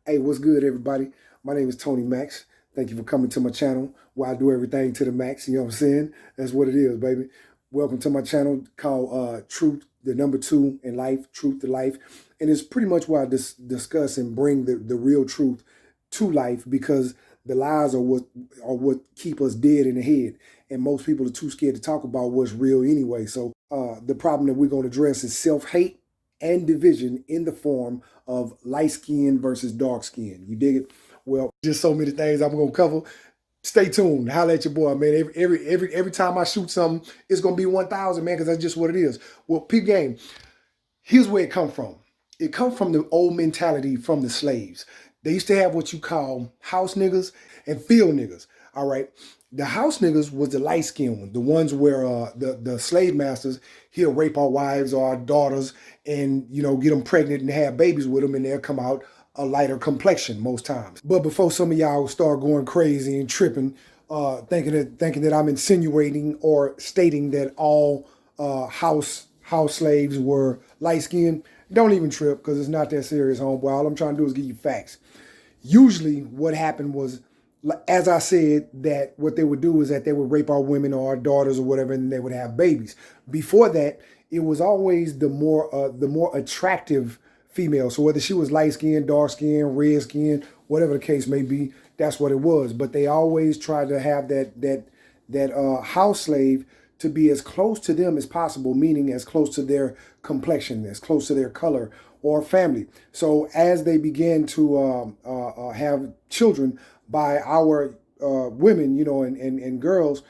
Hey, what's good, everybody? My name is Tony Max. Thank you for coming to my channel where I do everything to the max. You know what I'm saying? That's what it is, baby. Welcome to my channel called Truth, the number 2 in life, Truth to Life. And it's pretty much where I discuss and bring the real truth to life, because the lies are what keep us dead in the head. And most people are too scared to talk about what's real anyway. So the problem that we're going to address is self-hate and division in the form of light skin versus dark skin. You dig it? Well, just so many things I'm gonna cover. Stay tuned. Holla at your boy, man. Every time I shoot something, it's gonna be 1,000, man, because that's just what it is. Well, peep game. Here's where it come from. It come from the old mentality from the slaves. They used to have what you call house niggas and field niggas. All right. The house niggas was the light skinned ones, the ones where the slave masters, he'll rape our wives or our daughters and, get them pregnant and have babies with them, and they'll come out a lighter complexion most times. But before some of y'all start going crazy and tripping, thinking that I'm insinuating or stating that all house slaves were light skinned, don't even trip, because it's not that serious, homeboy. All I'm trying to do is give you facts. Usually what happened was, as I said, that what they would do is that they would rape our women or our daughters or whatever, and they would have babies. Before that, it was always the more attractive female. So whether she was light skinned, dark skinned, red skinned, whatever the case may be, that's what it was. But they always tried to have that house slave to be as close to them as possible, meaning as close to their complexion, as close to their color or family. So as they began to have children by our women, and girls,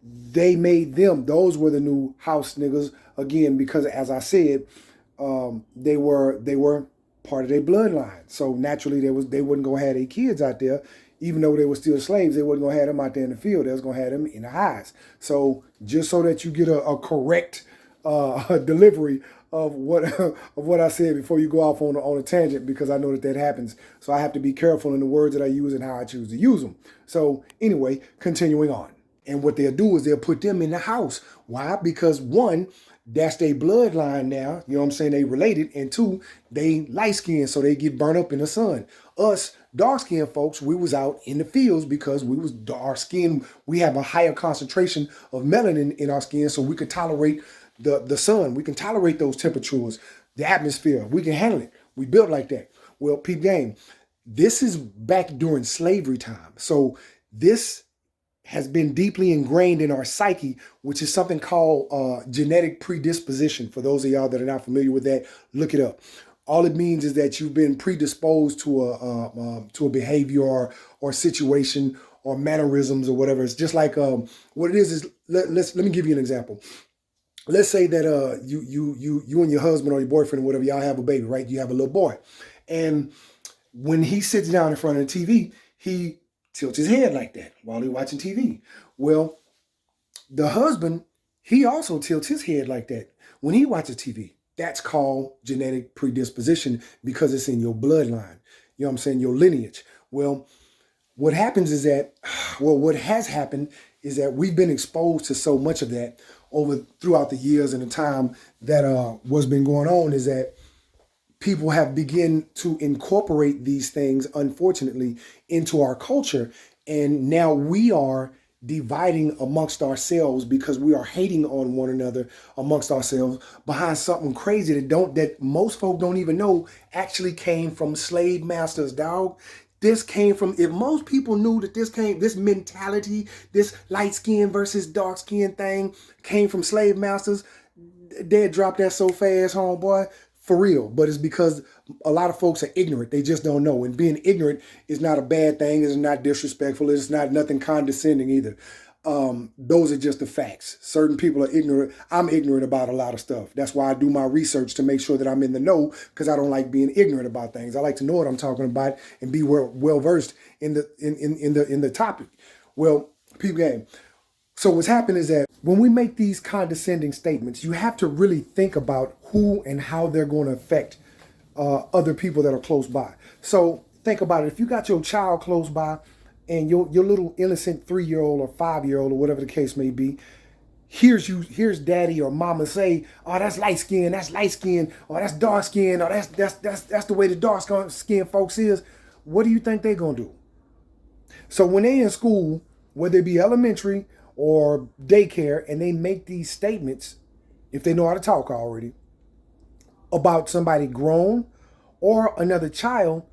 they made them, those were the new house niggas, again, because as I said, they were part of their bloodline. So naturally they wouldn't go have their kids out there, even though they were still slaves. They wasn't gonna have them out there in the field. They was gonna have them in the highs. So just so that you get a correct delivery of what I said before you go off on a tangent, because I know that happens. So I have to be careful in the words that I use and how I choose to use them. So anyway, continuing on. And what they'll do is they'll put them in the house. Why? Because one, that's their bloodline now. You know what I'm saying? They related. And two, they light skinned, so they get burnt up in the sun. Us dark skinned folks, we was out in the fields because we was dark skinned. We have a higher concentration of melanin in our skin, so we could tolerate the sun. We can tolerate those temperatures, the atmosphere. We can handle it. We built like that. Well, peep game. This is back during slavery time. So this has been deeply ingrained in our psyche, which is something called genetic predisposition. For those of y'all that are not familiar with that, look it up. All it means is that you've been predisposed to a behavior or situation or mannerisms or whatever. It's just like what it is let me give you an example. Let's say that you and your husband or your boyfriend or whatever, y'all have a baby, right? You have a little boy, and when he sits down in front of the TV, he tilts his head like that while he's watching TV. Well, the husband, he also tilts his head like that when he watches TV. That's called genetic predisposition, because it's in your bloodline. You know what I'm saying? Your lineage. Well, what happens is that, what has happened is that we've been exposed to so much of that throughout the years and the time that what's been going on is that people have begun to incorporate these things, unfortunately, into our culture. And now we are dividing amongst ourselves because we are hating on one another amongst ourselves behind something crazy that most folk don't even know actually came from slave masters, dog. This came from, if most people knew that this mentality, this light skin versus dark skin thing came from slave masters, they'd drop that so fast, homeboy. For real. But it's because a lot of folks are ignorant. They just don't know. And being ignorant is not a bad thing. It's not disrespectful. It's not nothing condescending either. Those are just the facts. Certain people are ignorant. I'm ignorant about a lot of stuff. That's why I do my research, to make sure that I'm in the know, because I don't like being ignorant about things. I like to know what I'm talking about and be well versed in the topic. Well, people game. So what's happened is that when we make these condescending statements, you have to really think about who and how they're going to affect other people that are close by. So think about it. If you got your child close by and your little innocent 3-year-old or 5-year-old or whatever the case may be, here's daddy or mama say, oh, that's light skin, or that's dark skin, or that's the way the dark skin folks is. what do you think they're going to do? So when they in school, whether it be elementary or daycare, and they make these statements, if they know how to talk already, about somebody grown or another child,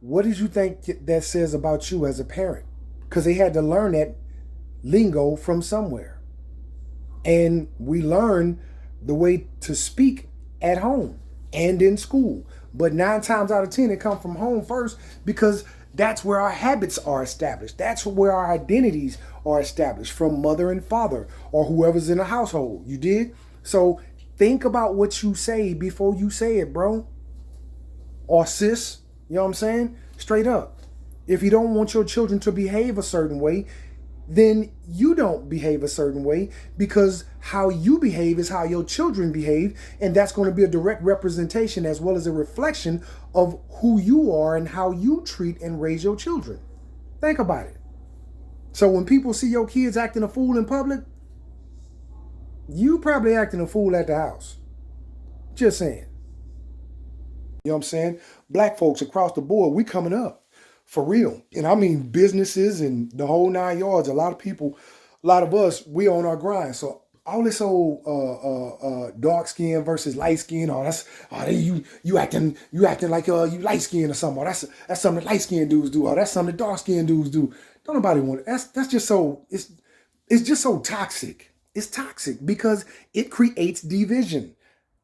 what did you think that says about you as a parent? Because they had to learn that lingo from somewhere. And we learn the way to speak at home and in school. But 9 times out of 10, it comes from home first, because that's where our habits are established. That's where our identities are established, from mother and father or whoever's in the household. You dig? So think about what you say before you say it, bro. Or sis, you know what I'm saying? Straight up. If you don't want your children to behave a certain way, then you don't behave a certain way, because how you behave is how your children behave, and that's going to be a direct representation as well as a reflection of who you are and how you treat and raise your children. Think about it. So when people see your kids acting a fool in public, you probably acting a fool at the house. Just saying. You know what I'm saying? Black folks across the board, we coming up. For real. And I mean businesses and the whole 9 yards. A lot of people, a lot of us, we on our grind. So all this old dark skin versus light skin, you acting like you light skin or something. That's something that light skin dudes do. That's something that dark skin dudes do. Don't nobody want it. That's just so, it's just so toxic. It's toxic because it creates division.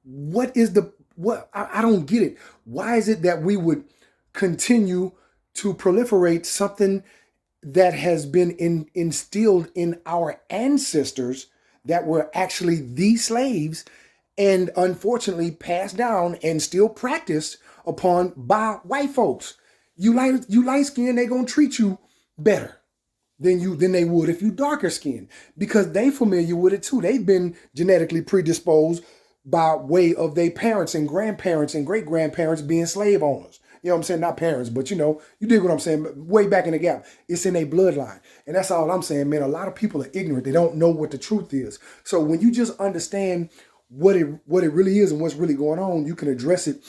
I don't get it. Why is it that we would continue to proliferate something that has been instilled in our ancestors that were actually the slaves, and unfortunately passed down and still practiced upon by white folks? You light skin, they gonna treat you better than they would if you darker skinned, because they familiar with it too. They've been genetically predisposed by way of their parents and grandparents and great grandparents being slave owners. You know what I'm saying? Not parents, but you dig what I'm saying. Way back in the gap, it's in their bloodline. And that's all I'm saying, man. A lot of people are ignorant. They don't know what the truth is. So when you just understand what it really is and what's really going on, you can address it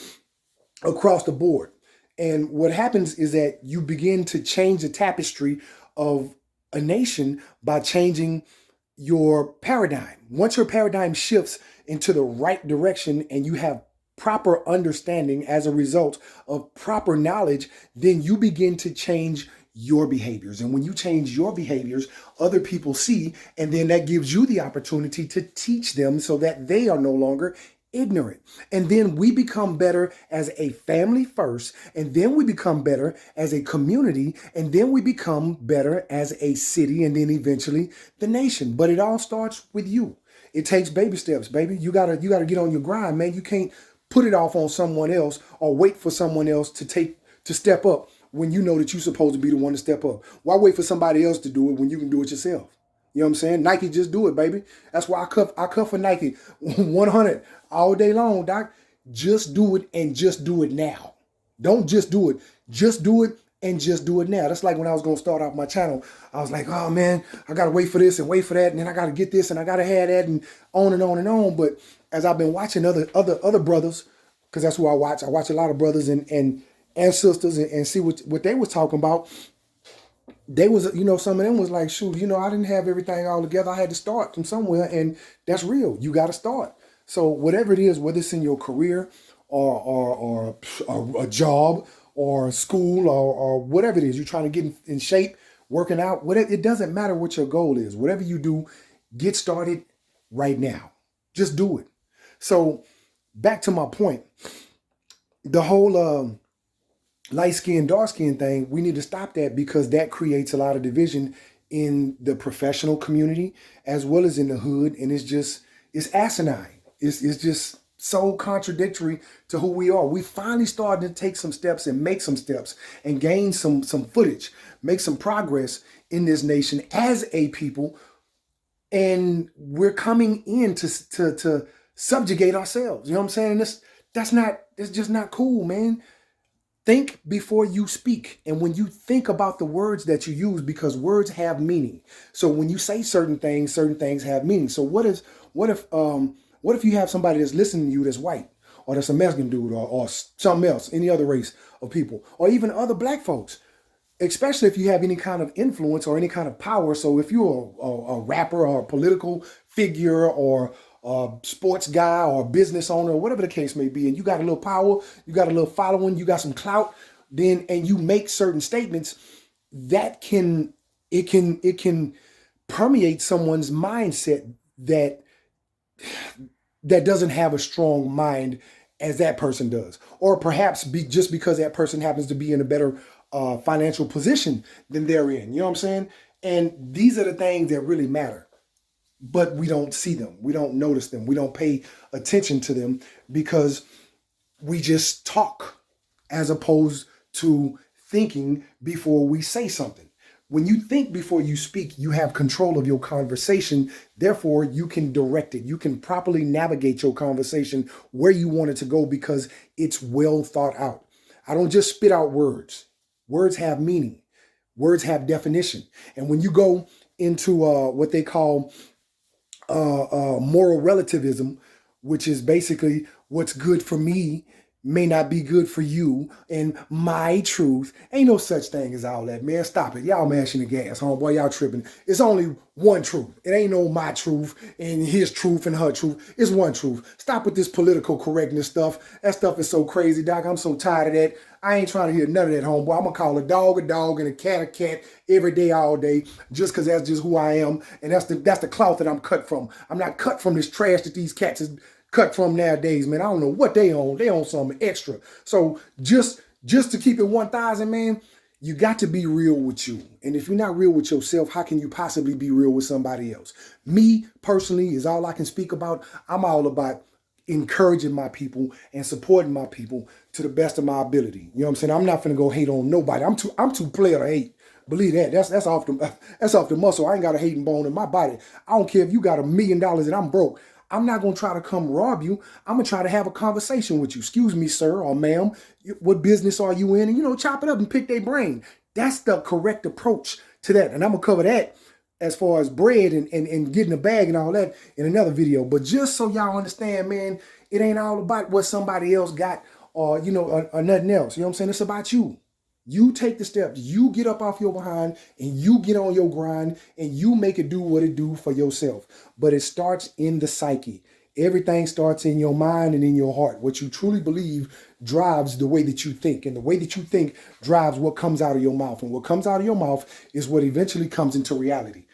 across the board. And what happens is that you begin to change the tapestry of a nation by changing your paradigm. Once your paradigm shifts into the right direction and you have proper understanding as a result of proper knowledge, then you begin to change your behaviors. And when you change your behaviors, other people see, and then that gives you the opportunity to teach them so that they are no longer ignorant. And then we become better as a family first, and then we become better as a community, and then we become better as a city, and then eventually the nation. But it all starts with you. It takes baby steps, baby. You gotta get on your grind, man. You can't put it off on someone else or wait for someone else to step up when you know that you're supposed to be the one to step up. Why wait for somebody else to do it when you can do it yourself? You know what I'm saying? Nike, just do it, baby. That's why I cuff for Nike 100 all day long, doc. Just do it, and just do it now. Don't just do it. Just do it and just do it now. That's like when I was going to start off my channel. I was like, oh man, I got to wait for this and wait for that. And then I got to get this and I got to have that, and on and on and on. But as I've been watching other brothers, because that's who I watch a lot of brothers and sisters and see what they was talking about. They was, some of them was like, shoot, I didn't have everything all together. I had to start from somewhere, and that's real. You got to start. So whatever it is, whether it's in your career or a job or school or whatever it is, you're trying to get in shape, working out, whatever, it doesn't matter what your goal is. Whatever you do, get started right now. Just do it. So back to my point, the whole light skin, dark skin thing, we need to stop that, because that creates a lot of division in the professional community as well as in the hood. And it's asinine. It's just so contradictory to who we are. We finally started to take some steps and make some steps and gain some footage, make some progress in this nation as a people. And we're coming in to subjugate ourselves. You know what I'm saying? And that's just not cool, man. Think before you speak. And when you think about the words that you use, because words have meaning. So when you say certain things have meaning. So what if you have somebody that's listening to you that's white, or that's a Mexican dude, or something else, any other race of people, or even other black folks, especially if you have any kind of influence or any kind of power. So if you're a rapper or a political figure or a sports guy or a business owner, or whatever the case may be, and you got a little power, you got a little following, you got some clout, then, and you make certain statements, that can permeate someone's mindset that doesn't have a strong mind as that person does, or perhaps just because that person happens to be in a better financial position than they're in. You know what I'm saying? And these are the things that really matter, but we don't see them, we don't notice them, we don't pay attention to them, because we just talk as opposed to thinking before we say something. When you think before you speak, you have control of your conversation. Therefore, you can direct it. You can properly navigate your conversation where you want it to go, because it's well thought out. I don't just spit out words. Words have meaning. Words have definition. And when you go into what they call moral relativism, which is basically what's good for me may not be good for you, and my truth, ain't no such thing as all that, man. Stop it. Y'all mashing the gas, homeboy. Y'all tripping. It's only one truth. It ain't no my truth and his truth and her truth. It's one truth. Stop with this political correctness stuff. That stuff is so crazy, Doc. I'm so tired of that. I ain't trying to hear none of that, homeboy. I'm going to call a dog and a cat every day, all day, just because that's just who I am. And that's the cloth that I'm cut from. I'm not cut from this trash that these cats is cut from nowadays, man. I don't know what they own. They own something extra. So just to keep it 1,000, man, you got to be real with you. And if you're not real with yourself, how can you possibly be real with somebody else? Me, personally, is all I can speak about. I'm all about encouraging my people and supporting my people to the best of my ability. You know what I'm saying? I'm not finna go hate on nobody. I'm too player to hate. Believe that. That's off the muscle. I ain't got a hating bone in my body. I don't care if you got $1 million and I'm broke. I'm not going to try to come rob you. I'm going to try to have a conversation with you. Excuse me, sir or ma'am, what business are you in? And, chop it up and pick their brain. That's the correct approach to that. And I'm going to cover that as far as bread and getting a bag and all that in another video. But just so y'all understand, man, it ain't all about what somebody else got or, or nothing else. You know what I'm saying? It's about you. You take the steps, you get up off your behind and you get on your grind and you make it do what it do for yourself. But it starts in the psyche. Everything starts in your mind and in your heart. What you truly believe drives the way that you think. And the way that you think drives what comes out of your mouth. And what comes out of your mouth is what eventually comes into reality.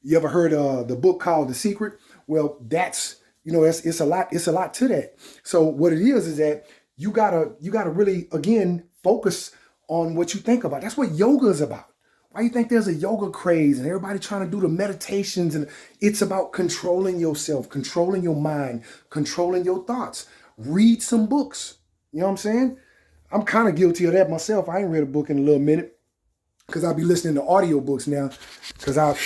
You ever heard the book called The Secret? Well, that's, it's a lot to that. So what it is that you gotta really, again, focus on what you think about. That's what yoga is about. Why you think there's a yoga craze and everybody trying to do the meditations? And it's about controlling yourself, controlling your mind, controlling your thoughts. Read some books. You know what I'm saying? I'm kind of guilty of that myself. I ain't read a book in a little minute because I'll be listening to audiobooks now. Because I'll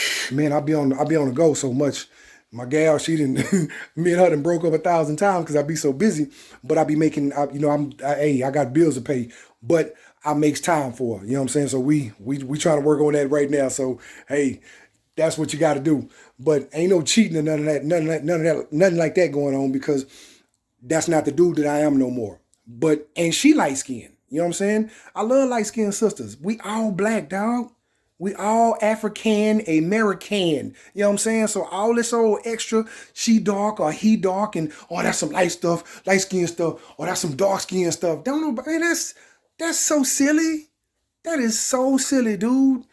be on the go so much. My gal, she didn't, me and her done broke up 1,000 times because I be so busy. But I be making, I got bills to pay. But I makes time for her. You know what I'm saying? So we trying to work on that right now. So, hey, that's what you got to do. But ain't no cheating or nothing like that going on, because that's not the dude that I am no more. And she light skinned. You know what I'm saying? I love light skinned sisters. We all black, dog. We all African American. You know what I'm saying? So all this old extra, she dark or he dark, and that's some light skin stuff, or that's some dark skin stuff. Don't know, man, that's so silly. That is so silly, dude.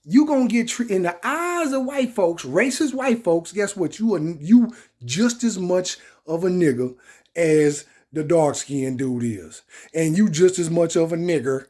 You gonna get treated in the eyes of white folks, racist white folks. Guess what? You just as much of a nigger as the dark skinned dude is, and you just as much of a nigger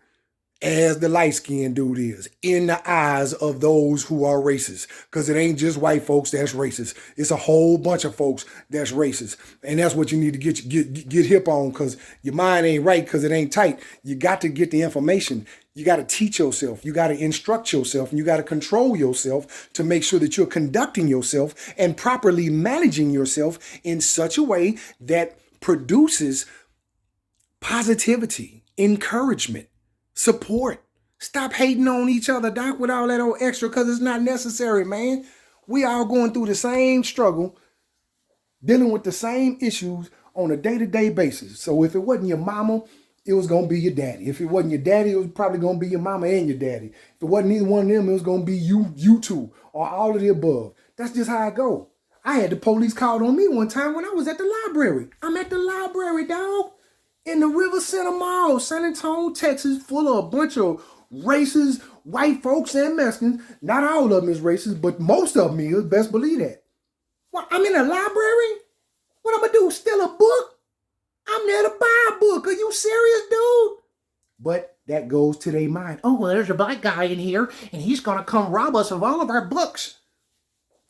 as the light-skinned dude is in the eyes of those who are racist. Because it ain't just white folks that's racist. It's a whole bunch of folks that's racist. And that's what you need to get hip on, because your mind ain't right because it ain't tight. You got to get the information. You got to teach yourself. You got to instruct yourself. And you got to control yourself to make sure that you're conducting yourself and properly managing yourself in such a way that produces positivity, encouragement, support. Stop hating on each other, Doc, with all that old extra, because it's not necessary, man. We all going through the same struggle, dealing with the same issues on a day-to-day basis. So if it wasn't your mama, it was going to be your daddy. If it wasn't your daddy, it was probably going to be your mama and your daddy. If it wasn't either one of them, it was going to be you two, or all of the above. That's just how it go. I had the police called on me one time when I was at the library. I'm at the library, dog, in the River Center Mall, San Antonio, Texas, full of a bunch of racist white folks and Mexicans. Not all of them is racist, but most of them is. Best believe that. Well, I'm in a library? What I'm going to do, steal a book? I'm there to buy a book. Are you serious, dude? But that goes to their mind. Oh, well, there's a black guy in here, and he's going to come rob us of all of our books.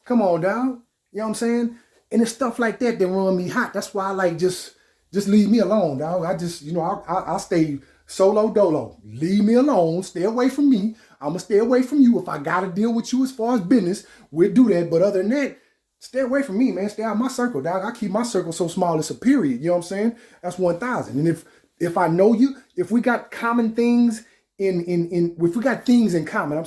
Come on, dog. You know what I'm saying? And it's stuff like that that run me hot. That's why I like just leave me alone, dog. I just, I stay solo dolo. Leave me alone. Stay away from me. I'm going to stay away from you. If I got to deal with you as far as business, we'll do that. But other than that, stay away from me, man. Stay out of my circle, dog. I keep my circle so small it's a period. You know what I'm saying? That's 1,000. And if I know you, if we got common things if we got things in common,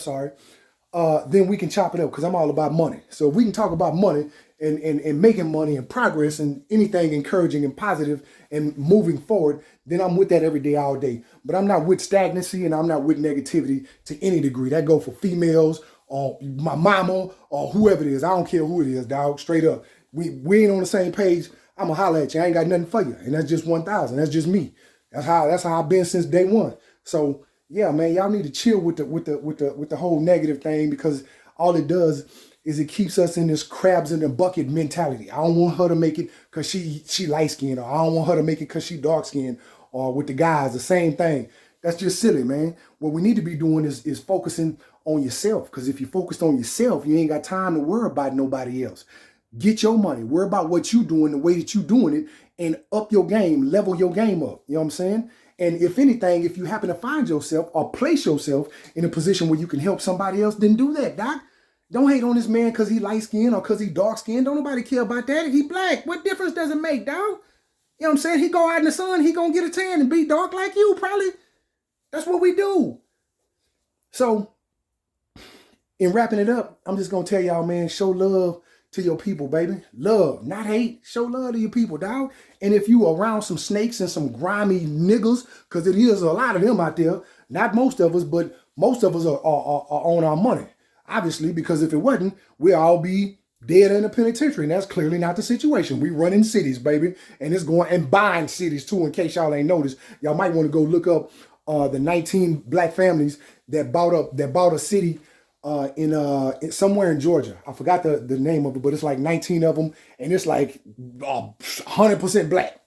then we can chop it up because I'm all about money. So if we can talk about money and making money and progress and anything encouraging and positive and moving forward, then I'm with that every day, all day. But I'm not with stagnancy and I'm not with negativity to any degree. That go for females or my mama or whoever it is. I don't care who it is, dog. Straight up. We ain't on the same page. I'ma holler at you. I ain't got nothing for you. And that's just 1,000. That's just me. That's how I've been since day one. So yeah, man, y'all need to chill with the whole negative thing, because all it does is it keeps us in this crabs in the bucket mentality. I don't want her to make it because she light skinned, or I don't want her to make it because she dark skinned, or with the guys, the same thing. That's just silly, man. What we need to be doing is focusing on yourself, because if you focused on yourself, you ain't got time to worry about nobody else. Get your money. Worry about what you doing, the way that you doing it, and up your game, level your game up. You know what I'm saying? And if anything, if you happen to find yourself or place yourself in a position where you can help somebody else, then do that, doc. Don't hate on this man because he light skinned or because he dark skinned. Don't nobody care about that. He black. What difference does it make, dog? You know what I'm saying? He go out in the sun, he gonna get a tan and be dark like you, probably. That's what we do. So, in wrapping it up, I'm just gonna tell y'all, man, show love to your people, baby. Love, not hate. Show love to your people, dog. And if you around some snakes and some grimy niggas, because it is a lot of them out there, not most of us, but most of us are on our money. Obviously, because if it wasn't, we'd all be dead in a penitentiary. And that's clearly not the situation. We run in cities, baby. And it's going, and buying cities too, in case y'all ain't noticed. Y'all might want to go look up the 19 black families that bought a city in somewhere in Georgia. I forgot the name of it, but it's like 19 of them, and it's like 100% black,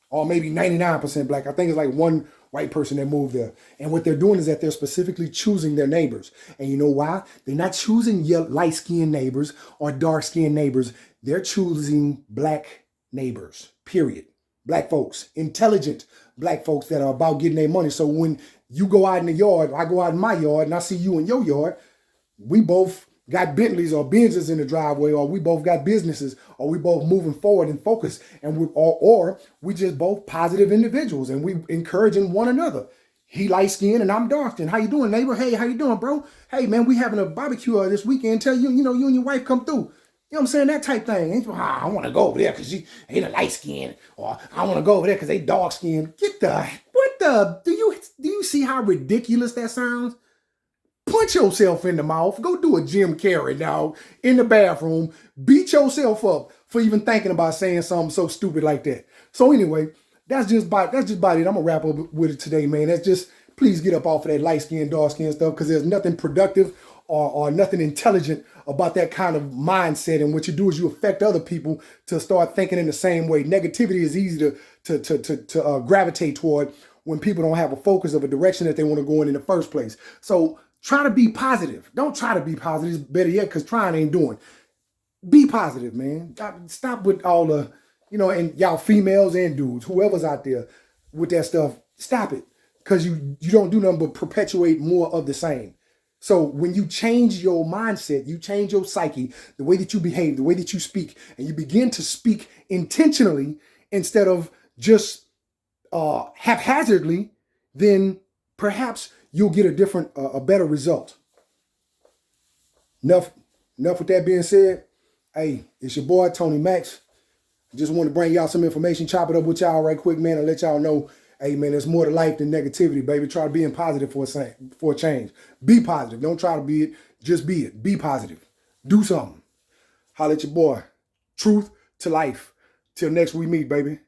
or maybe 99% black. I think it's like one white person that moved there. And what they're doing is that they're specifically choosing their neighbors. And you know why? They're not choosing light-skinned neighbors or dark-skinned neighbors. They're choosing black neighbors, period. Black folks, intelligent black folks that are about getting their money. So when you go out in the yard, I go out in my yard, and I see you in your yard, we both got Bentleys or Benzes in the driveway, or we both got businesses, or we both moving forward and focused, and we just both positive individuals, and we encouraging one another. He light skinned and I'm dark skinned. How you doing, neighbor? Hey, how you doing, bro? Hey, man, we having a barbecue this weekend. Tell you, you and your wife come through. You know what I'm saying? That type thing. Ain't, I want to go over there because she ain't a light skin, or I want to go over there because they dark skinned. Do you see how ridiculous that sounds? Punch yourself in the mouth. Go do a Jim Carrey, dog, in the bathroom. Beat yourself up for even thinking about saying something so stupid like that. So anyway, that's just about it. I'm gonna wrap up with it today, man. That's just, please get up off of that light skin, dark skin stuff, because there's nothing productive or nothing intelligent about that kind of mindset. And what you do is you affect other people to start thinking in the same way. Negativity is easy to gravitate toward when people don't have a focus of a direction that they want to go in the first place. So try to be positive. Don't try to be positive. It's better yet, because trying ain't doing. Be positive, man. Stop with all the, and y'all females and dudes, whoever's out there with that stuff, stop it. Because you don't do nothing but perpetuate more of the same. So when you change your mindset, you change your psyche, the way that you behave, the way that you speak, and you begin to speak intentionally instead of just haphazardly, then perhaps you'll get a better result. Enough with that being said. Hey, it's your boy, Tony Max. Just want to bring y'all some information, chop it up with y'all right quick, man, and let y'all know, hey, man, there's more to life than negativity, baby. Try to be positive for a change. Be positive. Don't try to be it. Just be it. Be positive. Do something. Holla at your boy. Truth to life. Till next we meet, baby.